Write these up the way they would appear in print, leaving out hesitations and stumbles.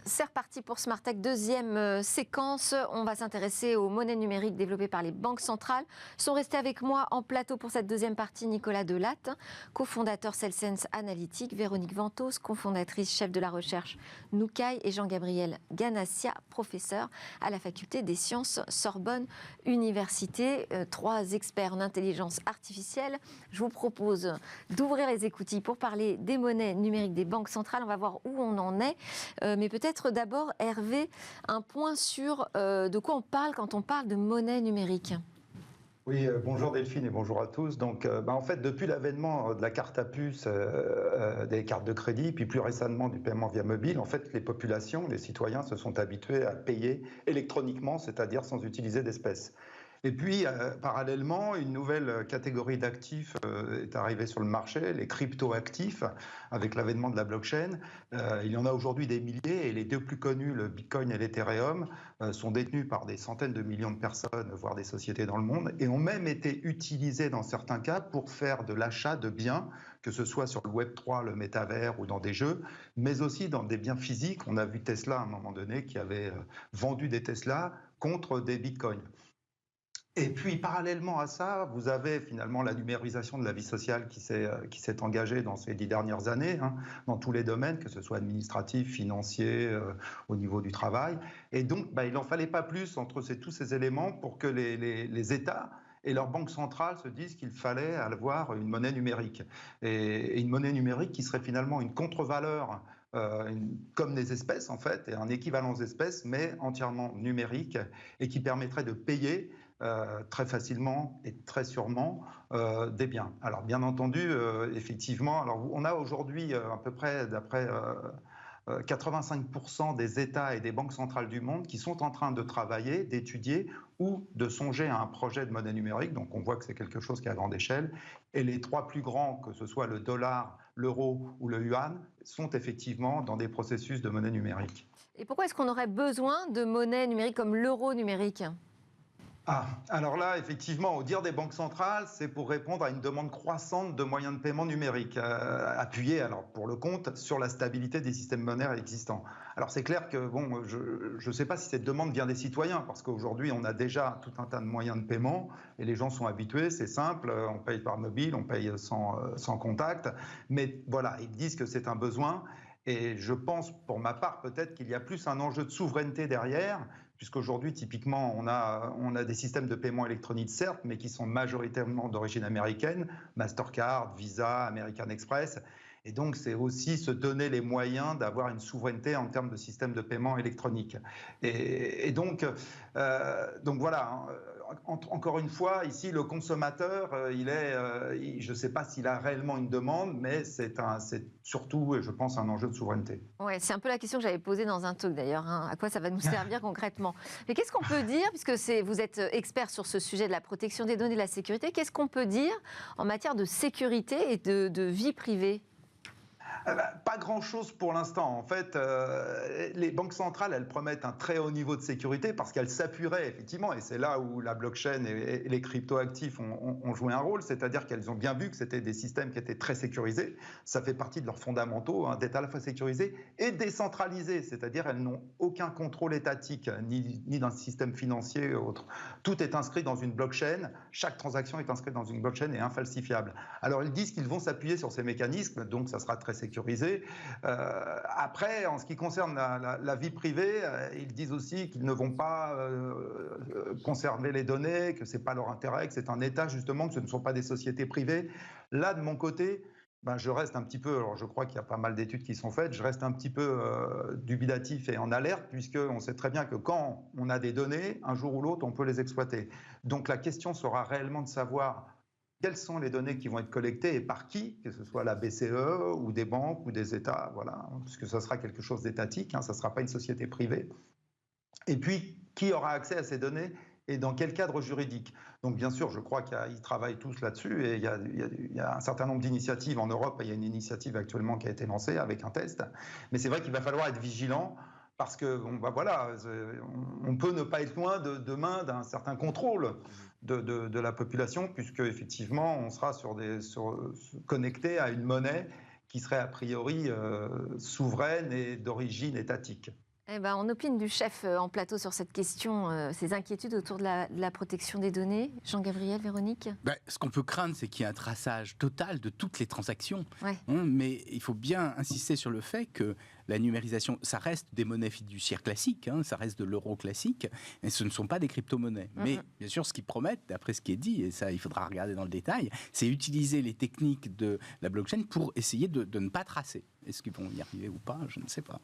C'est reparti pour Smart Tech, deuxième séquence. On va s'intéresser aux monnaies numériques développées par les banques centrales. Sont restés avec moi en plateau pour cette deuxième partie Nicolas Delatte, cofondateur Celsense Analytics, Véronique Ventos, cofondatrice chef de la recherche Noucaille et Jean-Gabriel Ganassia, professeur à la faculté des sciences Sorbonne Université. Trois experts en intelligence artificielle. Je vous propose d'ouvrir les écoutilles pour parler des monnaies numériques des banques centrales. On va voir où on en est, mais peut-être d'abord, Hervé, un point sur de quoi on parle quand on parle de monnaie numérique. Oui, bonjour Delphine et bonjour à tous. Donc, en fait, depuis l'avènement de la carte à puce, des cartes de crédit, puis plus récemment du paiement via mobile, en fait, les populations, les citoyens se sont habitués à payer électroniquement, c'est-à-dire sans utiliser d'espèces. Et puis, parallèlement, une nouvelle catégorie d'actifs est arrivée sur le marché, les crypto-actifs, avec l'avènement de la blockchain. Il y en a aujourd'hui des milliers, et les deux plus connus, le Bitcoin et l'Ethereum, sont détenus par des centaines de millions de personnes, voire des sociétés dans le monde, et ont même été utilisés dans certains cas pour faire de l'achat de biens, que ce soit sur le Web3, le métavers ou dans des jeux, mais aussi dans des biens physiques. On a vu Tesla à un moment donné qui avait vendu des Tesla contre des Bitcoins. Et puis, parallèlement à ça, vous avez finalement la numérisation de la vie sociale qui s'est engagée dans ces 10 dernières années, dans tous les domaines, que ce soit administratif, financier, au niveau du travail. Et donc, il n'en fallait pas plus entre tous ces éléments pour que les États et leurs banques centrales se disent qu'il fallait avoir une monnaie numérique. Et une monnaie numérique qui serait finalement une contre-valeur, comme les espèces en fait, et un équivalent aux espèces, mais entièrement numérique, et qui permettrait de payer très facilement et très sûrement des biens. Alors bien entendu, effectivement, alors on a aujourd'hui à peu près, d'après 85% des États et des banques centrales du monde qui sont en train de travailler, d'étudier ou de songer à un projet de monnaie numérique. Donc on voit que c'est quelque chose qui est à grande échelle. Et les trois plus grands, que ce soit le dollar, l'euro ou le yuan, sont effectivement dans des processus de monnaie numérique. Et pourquoi est-ce qu'on aurait besoin de monnaie numérique comme l'euro numérique ? Alors là, effectivement, au dire des banques centrales, c'est pour répondre à une demande croissante de moyens de paiement numériques, appuyée, alors pour le compte, sur la stabilité des systèmes monétaires existants. Alors c'est clair que, bon, je ne sais pas si cette demande vient des citoyens, parce qu'aujourd'hui, on a déjà tout un tas de moyens de paiement, et les gens sont habitués, c'est simple, on paye par mobile, on paye sans contact, mais voilà, ils disent que c'est un besoin. Et je pense, pour ma part, peut-être qu'il y a plus un enjeu de souveraineté derrière, puisqu'aujourd'hui, typiquement, on a des systèmes de paiement électronique, certes, mais qui sont majoritairement d'origine américaine, Mastercard, Visa, American Express. Et donc, c'est aussi se donner les moyens d'avoir une souveraineté en termes de système de paiement électronique. Et donc voilà. Encore une fois, ici, le consommateur, je ne sais pas s'il a réellement une demande, mais c'est surtout, je pense, un enjeu de souveraineté. Oui, c'est un peu la question que j'avais posée dans un talk d'ailleurs. À quoi ça va nous servir concrètement ? Mais qu'est-ce qu'on peut dire, puisque vous êtes expert sur ce sujet de la protection des données et de la sécurité, qu'est-ce qu'on peut dire en matière de sécurité et de vie privée ? Pas grand-chose pour l'instant. En fait, les banques centrales, elles promettent un très haut niveau de sécurité parce qu'elles s'appuieraient effectivement, et c'est là où la blockchain et les cryptoactifs ont joué un rôle, c'est-à-dire qu'elles ont bien vu que c'était des systèmes qui étaient très sécurisés. Ça fait partie de leurs fondamentaux, d'être à la fois sécurisés et décentralisés, c'est-à-dire elles n'ont aucun contrôle étatique, ni d'un système financier ou autre. Tout est inscrit dans une blockchain, chaque transaction est inscrite dans une blockchain et infalsifiable. Alors ils disent qu'ils vont s'appuyer sur ces mécanismes, donc ça sera très sécurisé. Après, en ce qui concerne la vie privée, ils disent aussi qu'ils ne vont pas conserver les données, que ce n'est pas leur intérêt, que c'est un État justement, que ce ne sont pas des sociétés privées. Là, de mon côté, je reste un petit peu, alors je crois qu'il y a pas mal d'études qui sont faites, je reste un petit peu dubitatif et en alerte, puisqu'on sait très bien que quand on a des données, un jour ou l'autre, on peut les exploiter. Donc la question sera réellement de savoir quelles sont les données qui vont être collectées et par qui, que ce soit la BCE ou des banques ou des États, voilà, puisque ça sera quelque chose d'étatique, ça ne sera pas une société privée. Et puis, qui aura accès à ces données et dans quel cadre juridique? Donc bien sûr, je crois qu'ils travaillent tous là-dessus et il y a un certain nombre d'initiatives en Europe. Il y a une initiative actuellement qui a été lancée avec un test. Mais c'est vrai qu'il va falloir être vigilant parce que voilà, on peut ne pas être loin demain d'un certain contrôle de la population, puisque effectivement on sera connecté à une monnaie qui serait a priori souveraine et d'origine étatique. Eh ben, on opine du chef en plateau sur cette question, ces inquiétudes autour de la protection des données. Jean-Gabriel, Véronique? Ce qu'on peut craindre, c'est qu'il y ait un traçage total de toutes les transactions. Ouais. Mais il faut bien insister sur le fait que la numérisation, ça reste des monnaies fiduciaires classiques, ça reste de l'euro classique, mais ce ne sont pas des crypto-monnaies. Mais bien sûr, ce qu'ils promettent, d'après ce qui est dit, et ça il faudra regarder dans le détail, c'est utiliser les techniques de la blockchain pour essayer de ne pas tracer. Est-ce qu'ils vont y arriver ou pas? Je ne sais pas.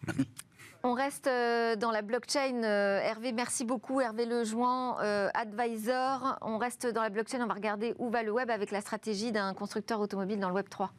On reste dans la blockchain. Hervé, merci beaucoup. Hervé Lejouan, advisor. On reste dans la blockchain. On va regarder où va le web avec la stratégie d'un constructeur automobile dans le Web 3.